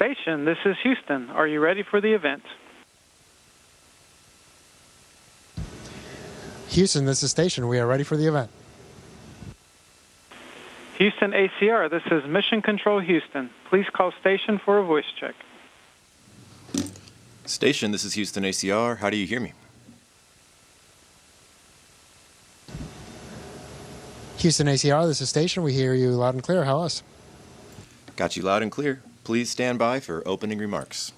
Station, this is Houston. Are you ready for the event? Houston, this is Station. We are ready for the event. Houston ACR, this is Mission Control Houston. Please call Station for a voice check. Station, this is Houston ACR. How do you hear me? Houston ACR, this is Station. We hear you loud and clear. How else? Got you loud and clear. Please stand by for opening remarks.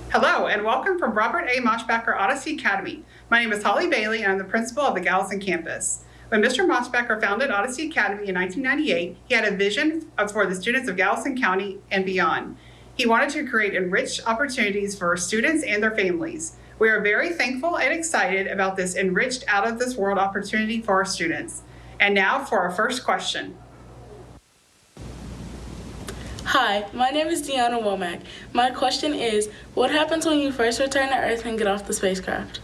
Hello, and welcome from Robert A. Moshbacher Odyssey Academy. My name is Holly Bailey, and I'm the principal of the Galveston campus. When Mr. Moshbacher founded Odyssey Academy in 1998, he had a vision for the students of Galveston County and beyond. He wanted to create enriched opportunities for students and their families. We are very thankful and excited about this enriched out-of-this-world opportunity for our students. And now for our first question. Hi, my name is Deanna Womack. My question is, what happens when you first return to Earth and get off the spacecraft?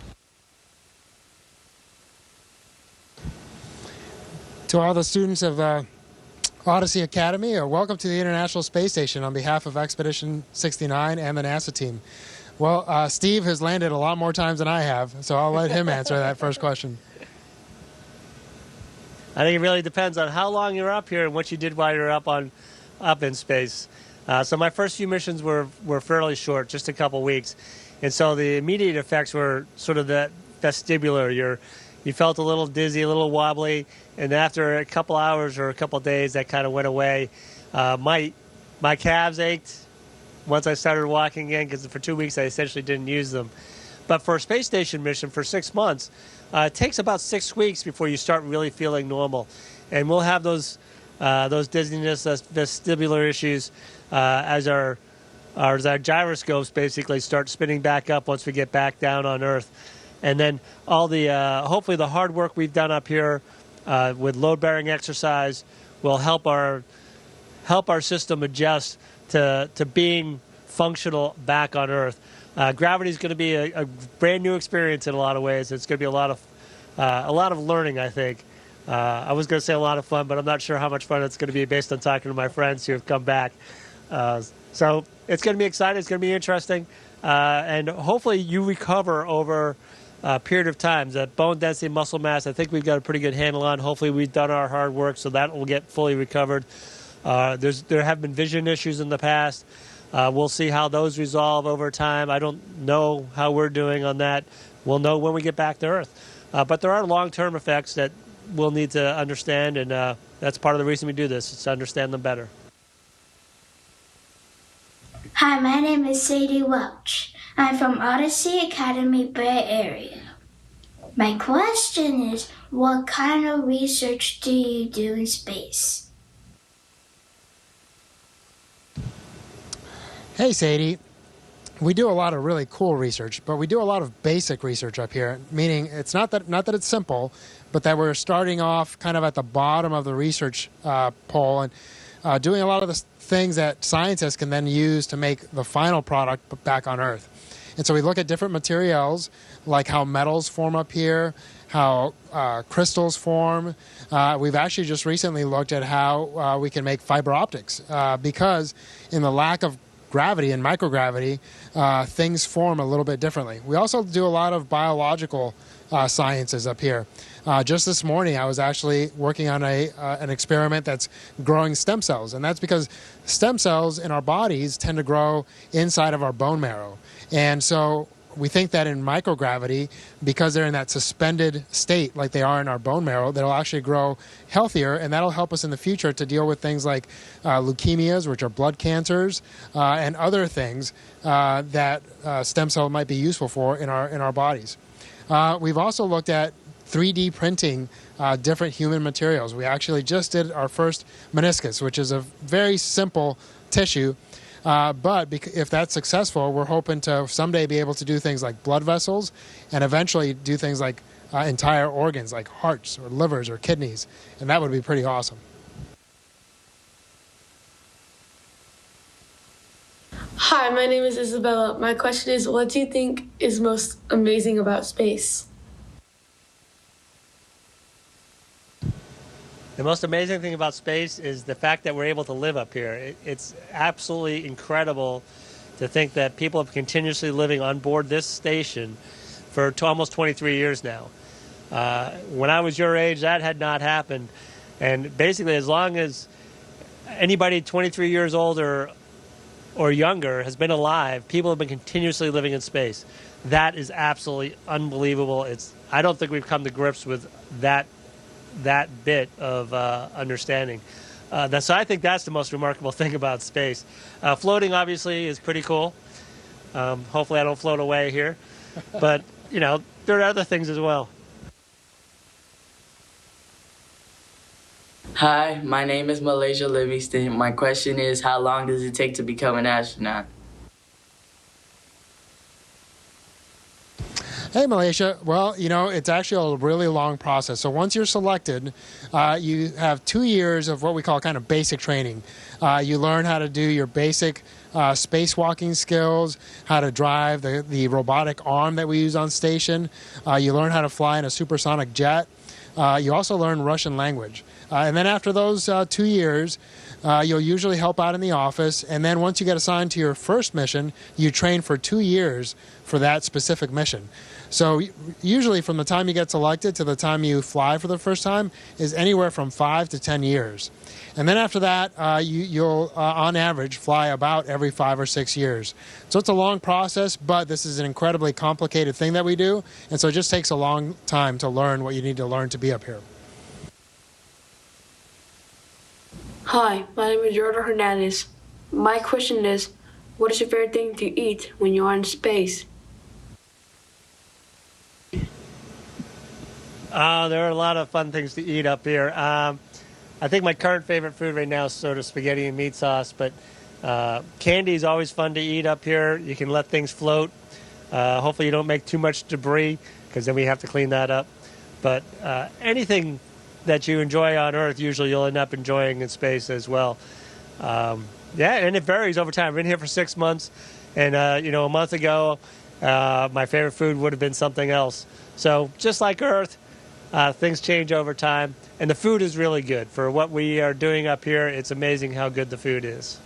To all the students of Odyssey Academy, welcome to the International Space Station on behalf of Expedition 69 and the NASA team. Well, Steve has landed a lot more times than I have, so I'll let him answer that first question. I think it really depends on how long you're up here and what you did while you're up in space. So my first few missions were fairly short, just a couple weeks. And so the immediate effects were sort of that vestibular. You felt a little dizzy, a little wobbly, and after a couple hours or a couple days, that kind of went away. My calves ached once I started walking again, because for 2 weeks I essentially didn't use them. But for a space station mission for 6 months, it takes about 6 weeks before you start really feeling normal. And we'll have those dizziness, those vestibular issues as our gyroscopes basically start spinning back up once we get back down on Earth. And then all the hopefully the hard work we've done up here with load-bearing exercise will help our system adjust to being functional back on Earth. Gravity is going to be a brand new experience in a lot of ways. It's going to be a lot of learning, I think. I was going to say a lot of fun, but I'm not sure how much fun it's going to be based on talking to my friends who have come back. So it's going to be exciting. It's going to be interesting. And hopefully you recover over a period of time. That bone density, muscle mass, I think we've got a pretty good handle on. Hopefully we've done our hard work, so that will get fully recovered. There have been vision issues in the past. We'll see how those resolve over time. I don't know how we're doing on that. We'll know when we get back to Earth. But there are long-term effects that we'll need to understand, and that's part of the reason we do this, is to understand them better. Hi, my name is Sadie Welch. I'm from Odyssey Academy Bay Area. My question is, what kind of research do you do in space? Hey, Sadie. We do a lot of really cool research, but we do a lot of basic research up here, meaning it's not that it's simple, but that we're starting off kind of at the bottom of the research pole and doing a lot of the things that scientists can then use to make the final product back on Earth. And so we look at different materials, like how metals form up here, how crystals form. We've actually just recently looked at how we can make fiber optics because in the lack of gravity and microgravity, things form a little bit differently. We also do a lot of biological sciences up here. Just this morning, I was actually working on an experiment that's growing stem cells, and that's because stem cells in our bodies tend to grow inside of our bone marrow. And so we think that in microgravity, because they're in that suspended state like they are in our bone marrow, they'll actually grow healthier, and that'll help us in the future to deal with things like leukemias, which are blood cancers, and other things that stem cell might be useful for in our bodies. We've also looked at 3D printing different human materials. We actually just did our first meniscus, which is a very simple tissue. But if that's successful, we're hoping to someday be able to do things like blood vessels and eventually do things like entire organs like hearts or livers or kidneys. And that would be pretty awesome. Hi, my name is Isabella. My question is, what do you think is most amazing about space? The most amazing thing about space is the fact that we're able to live up here. It's absolutely incredible to think that people have continuously living on board this station for almost 23 years now. When I was your age, that had not happened. And basically, as long as anybody 23 years old or younger has been alive, people have been continuously living in space. That is absolutely unbelievable. I don't think we've come to grips with that bit of understanding. So I think that's the most remarkable thing about space. Floating, obviously, is pretty cool. Hopefully I don't float away here. But, there are other things as well. Hi, my name is Malaysia Livingston. My question is, how long does it take to become an astronaut? Hey, Malaysia. Well, it's actually a really long process. So once you're selected, you have 2 years of what we call kind of basic training. You learn how to do your basic spacewalking skills, how to drive the robotic arm that we use on station. You learn how to fly in a supersonic jet. You also learn Russian language. And then after those 2 years, you'll usually help out in the office. And then once you get assigned to your first mission, you train for 2 years for that specific mission. So usually from the time you get selected to the time you fly for the first time is anywhere from 5 to 10 years. And then after that, you'll on average, fly about every 5 or 6 years. So it's a long process, but this is an incredibly complicated thing that we do. And so it just takes a long time to learn what you need to learn to be up here. Hi, my name is Jordan Hernandez. My question is, what is your favorite thing to eat when you are in space? There are a lot of fun things to eat up here. I think my current favorite food right now is sort of spaghetti and meat sauce, but candy is always fun to eat up here. You can let things float. Hopefully you don't make too much debris, because then we have to clean that up. But anything that you enjoy on Earth, usually you'll end up enjoying in space as well. And it varies over time. I've been here for 6 months, and a month ago, my favorite food would have been something else. So just like Earth, things change over time, and the food is really good. For what we are doing up here, it's amazing how good the food is.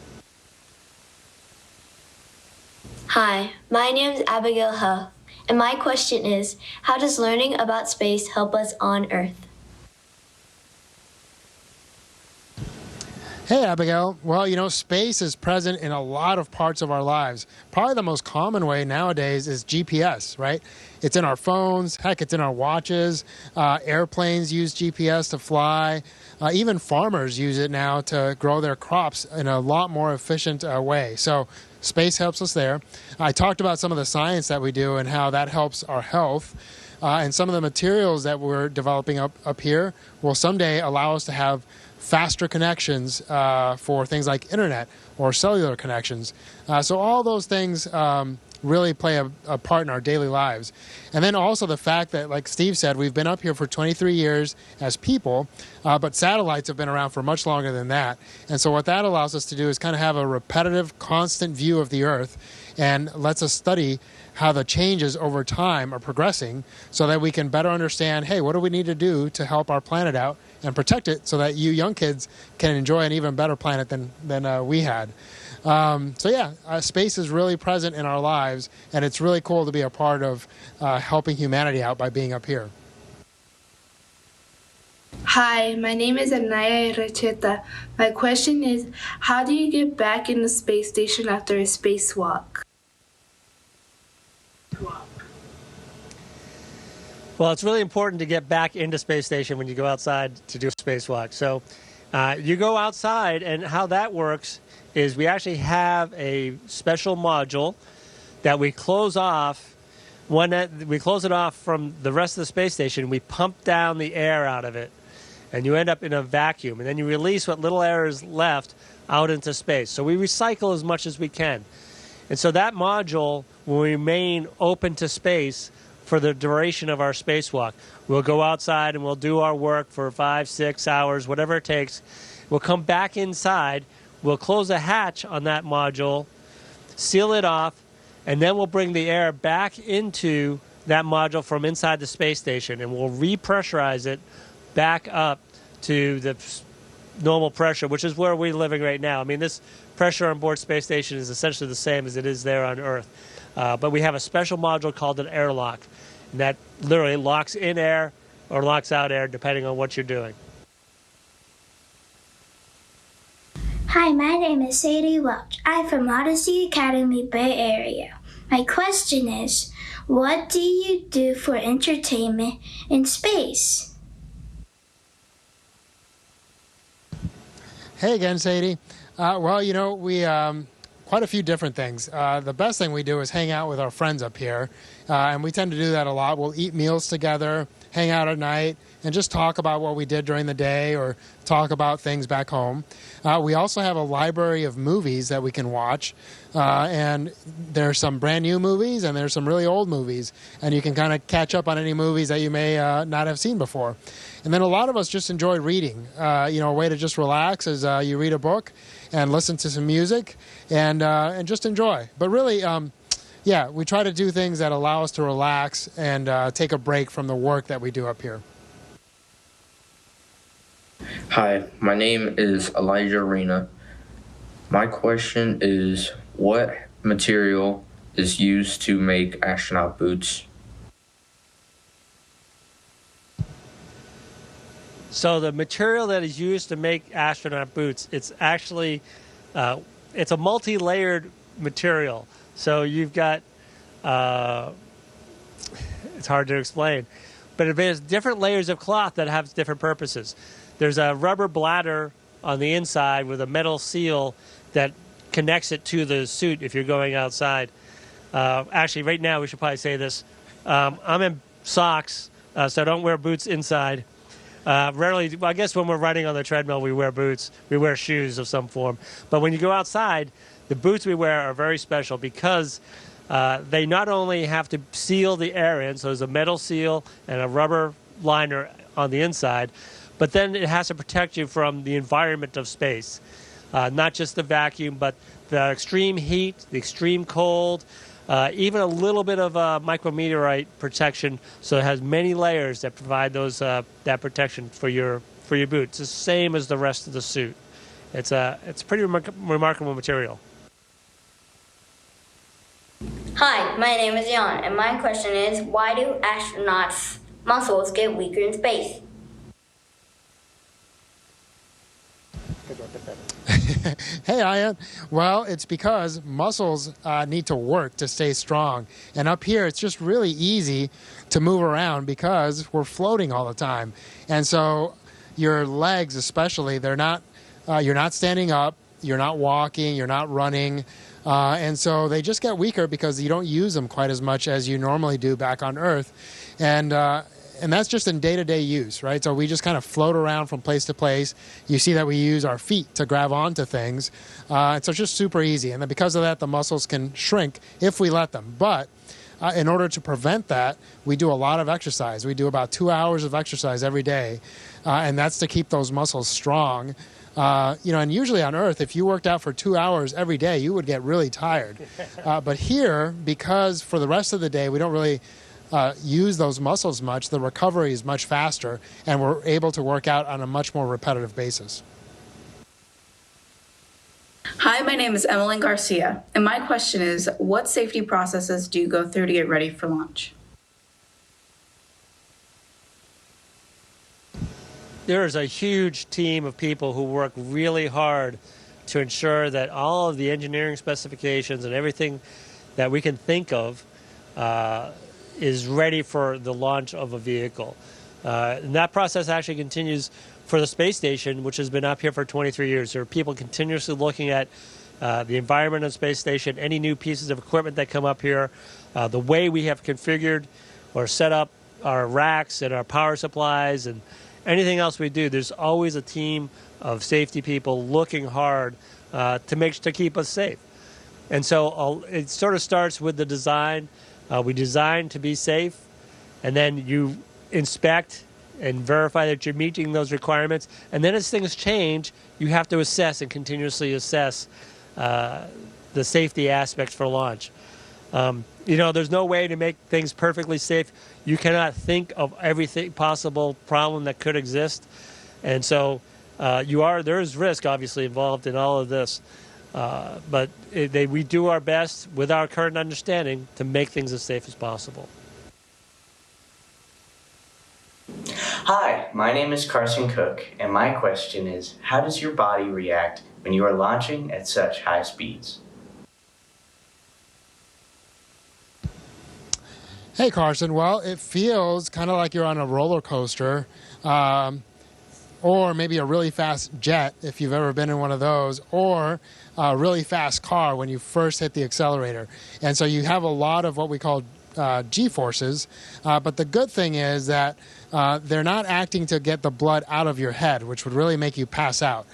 Hi, my name is Abigail Huff, and my question is, how does learning about space help us on Earth? Hey, Abigail. Well, space is present in a lot of parts of our lives. Probably the most common way nowadays is GPS, right? It's in our phones. Heck, it's in our watches. Airplanes use GPS to fly. Even farmers use it now to grow their crops in a lot more efficient way. So space helps us there. I talked about some of the science that we do and how that helps our health. And some of the materials that we're developing up here will someday allow us to have faster connections for things like internet or cellular connections. So all those things really play a part in our daily lives. And then also the fact that, like Steve said, we've been up here for 23 years as people, but satellites have been around for much longer than that. And so what that allows us to do is kind of have a repetitive, constant view of the Earth and lets us study how the changes over time are progressing so that we can better understand, hey, what do we need to do to help our planet out and protect it so that you young kids can enjoy an even better planet than we had. Space is really present in our lives, and it's really cool to be a part of helping humanity out by being up here. Hi, my name is Anaya Recheta. My question is, how do you get back in the space station after a spacewalk? Well, it's really important to get back into space station when you go outside to do a spacewalk. So you go outside, and how that works is we actually have a special module that we close off. We close it off from the rest of the space station. We pump down the air out of it, and you end up in a vacuum. And then you release what little air is left out into space. So we recycle as much as we can. And so that module will remain open to space for the duration of our spacewalk. We'll go outside and we'll do our work for 5, 6 hours, whatever it takes. We'll come back inside. We'll close a hatch on that module, seal it off, and then we'll bring the air back into that module from inside the space station, and we'll repressurize it back up to the normal pressure, which is where we're living right now. I mean, this pressure on board space station is essentially the same as it is there on Earth. But we have a special module called an airlock, and that literally locks in air or locks out air depending on what you're doing. Hi, my name is Sadie Welch. I'm from Odyssey Academy, Bay Area. My question is, what do you do for entertainment in space? Hey again, Sadie. Well, you know, we quite a few different things. The best thing we do is hang out with our friends up here, and we tend to do that a lot. We'll eat meals together, hang out at night, and just talk about what we did during the day or talk about things back home. We also have a library of movies that we can watch, and there's some brand new movies and there's some really old movies, and you can kind of catch up on any movies that you may not have seen before. And then a lot of us just enjoy reading. You know, a way to just relax is you read a book and listen to some music and just enjoy. But really, yeah, we try to do things that allow us to relax and take a break from the work that we do up here. Hi, my name is Elijah Arena. My question is, what material is used to make astronaut boots? So the material that is used to make astronaut boots, it's actually, it's a multi-layered material. So you've got, it's hard to explain, but there's different layers of cloth that have different purposes. There's a rubber bladder on the inside with a metal seal that connects it to the suit if you're going outside. Actually, right now, we should probably say this. I'm in socks, so I don't wear boots inside. Rarely, I guess when we're running on the treadmill, we wear boots. We wear shoes of some form. But when you go outside, the boots we wear are very special because they not only have to seal the air in, so there's a metal seal and a rubber liner on the inside, but then it has to protect you from the environment of space. Not just the vacuum, but the extreme heat, the extreme cold, even a little bit of micrometeorite protection. So it has many layers that provide those that protection for your boots. It's the same as the rest of the suit. It's pretty remarkable material. Hi, my name is Jan, and my question is, why do astronauts' muscles get weaker in space? Hey, Ian. Well, it's because muscles need to work to stay strong. And up here, it's just really easy to move around because we're floating all the time. And so your legs especially, they're not, you're not standing up, you're not walking, you're not running. And so they just get weaker because you don't use them quite as much as you normally do back on Earth. And that's just in day-to-day use, right? So we just kind of float around from place to place. You see that we use our feet to grab onto things. And so it's just super easy. And then because of that, the muscles can shrink if we let them. But in order to prevent that, we do a lot of exercise. We do about 2 hours of exercise every day. And that's to keep those muscles strong. You know, and usually on Earth, if you worked out for 2 hours every day, you would get really tired. But here, because for the rest of the day, we don't really use those muscles much, the recovery is much faster, and we're able to work out on a much more repetitive basis. Hi, my name is Emily Garcia, and my question is, what safety processes do you go through to get ready for launch? There is a huge team of people who work really hard to ensure that all of the engineering specifications and everything that we can think of is ready for the launch of a vehicle. And that process actually continues for the space station, which has been up here for 23 years. There are people continuously looking at the environment of the space station, any new pieces of equipment that come up here, the way we have configured or set up our racks and our power supplies and anything else we do. There's always a team of safety people looking hard to keep us safe. And so it sort of starts with the design. We design to be safe, and then you inspect and verify that you're meeting those requirements. And then as things change, you have to assess and continuously assess the safety aspects for launch. You know, there's no way to make things perfectly safe. You cannot think of everything possible problem that could exist. And so there is risk obviously involved in all of this. But we do our best with our current understanding to make things as safe as possible. Hi, my name is Carson Cook, and my question is, how does your body react when you are launching at such high speeds? Hey, Carson. Well, it feels kind of like you're on a roller coaster, or maybe a really fast jet, if you've ever been in one of those, or a really fast car when you first hit the accelerator. And so you have a lot of what we call G-forces, but the good thing is that they're not acting to get the blood out of your head, which would really make you pass out.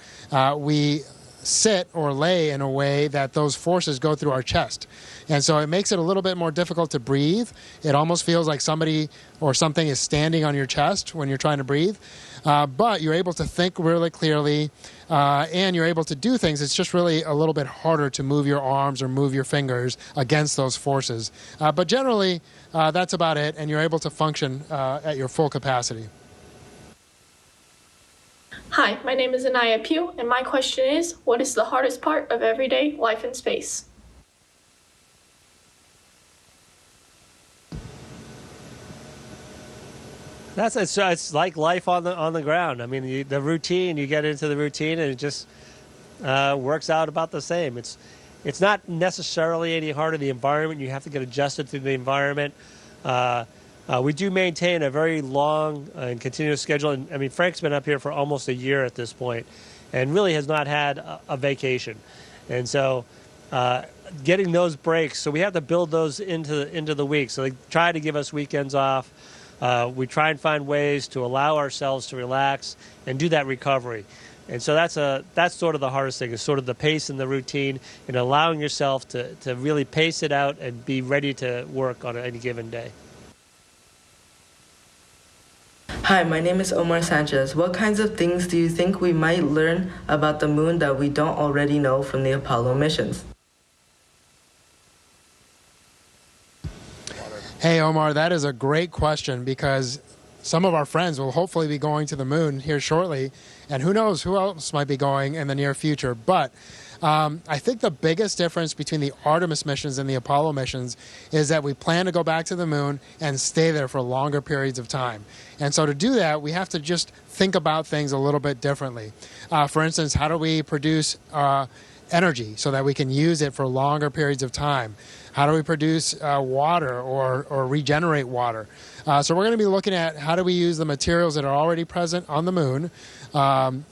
We sit or lay in a way that those forces go through our chest. And so it makes it a little bit more difficult to breathe. It almost feels like somebody or something is standing on your chest when you're trying to breathe. But you're able to think really clearly, and you're able to do things. It's just really a little bit harder to move your arms or move your fingers against those forces. But generally, that's about it, and you're able to function at your full capacity. Hi, my name is Anaya Pugh, and my question is, what is the hardest part of everyday life in space? It's like life on the ground. I mean, the routine, you get into the routine and it just works out about the same. It's not necessarily any harder. The environment, you have to get adjusted to the environment. We do maintain a very long and continuous schedule. And I mean, Frank's been up here for almost a year at this point and really has not had a vacation. And so getting those breaks, so we have to build those into the week. So they try to give us weekends off. We try and find ways to allow ourselves to relax and do that recovery. And so that's sort of the hardest thing, is sort of the pace and the routine and allowing yourself to really pace it out and be ready to work on any given day. Hi, my name is Omar Sanchez. What kinds of things do you think we might learn about the moon that we don't already know from the Apollo missions? Hey, Omar, that is a great question, because some of our friends will hopefully be going to the moon here shortly, and who knows who else might be going in the near future. But I think the biggest difference between the Artemis missions and the Apollo missions is that we plan to go back to the moon and stay there for longer periods of time. And so to do that, we have to just think about things a little bit differently. For instance, how do we produce energy so that we can use it for longer periods of time? How do we produce water or regenerate water? So we're going to be looking at how do we use the materials that are already present on the moon,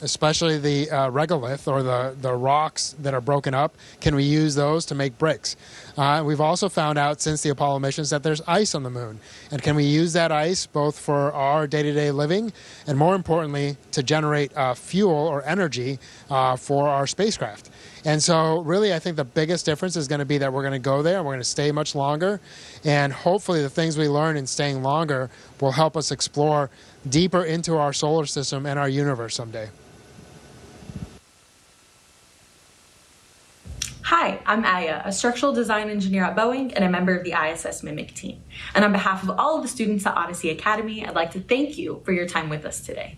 especially the regolith, or the rocks that are broken up. Can we use those to make bricks? We've also found out since the Apollo missions that there's ice on the moon. And can we use that ice both for our day-to-day living and, more importantly, to generate fuel or energy for our spacecraft? And so really, I think the biggest difference is going to be that we're going to go there, we're going to stay much longer, and hopefully the things we learn in staying longer will help us explore deeper into our solar system and our universe someday. Hi, I'm Aya, a structural design engineer at Boeing and a member of the ISS Mimic team. And on behalf of all of the students at Odyssey Academy, I'd like to thank you for your time with us today.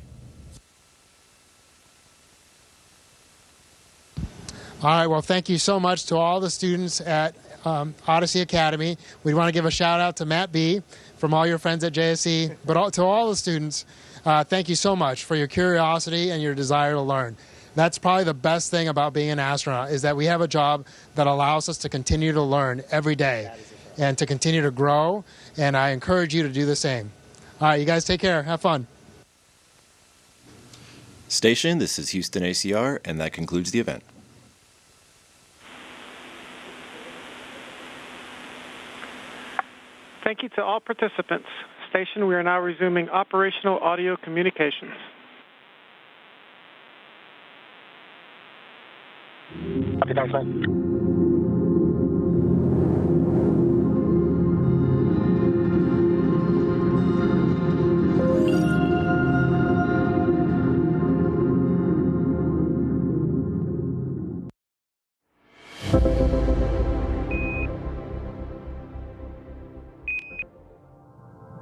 All right, well, thank you so much to all the students at Odyssey Academy. We want to give a shout out to Matt B. from all your friends at JSC, but to all the students, thank you so much for your curiosity and your desire to learn. That's probably the best thing about being an astronaut, is that we have a job that allows us to continue to learn every day and to continue to grow, and I encourage you to do the same. All right, you guys take care. Have fun. Station, this is Houston ACR, and that concludes the event. Thank you to all participants. Station, we are now resuming operational audio communications. Copy, thanks, man.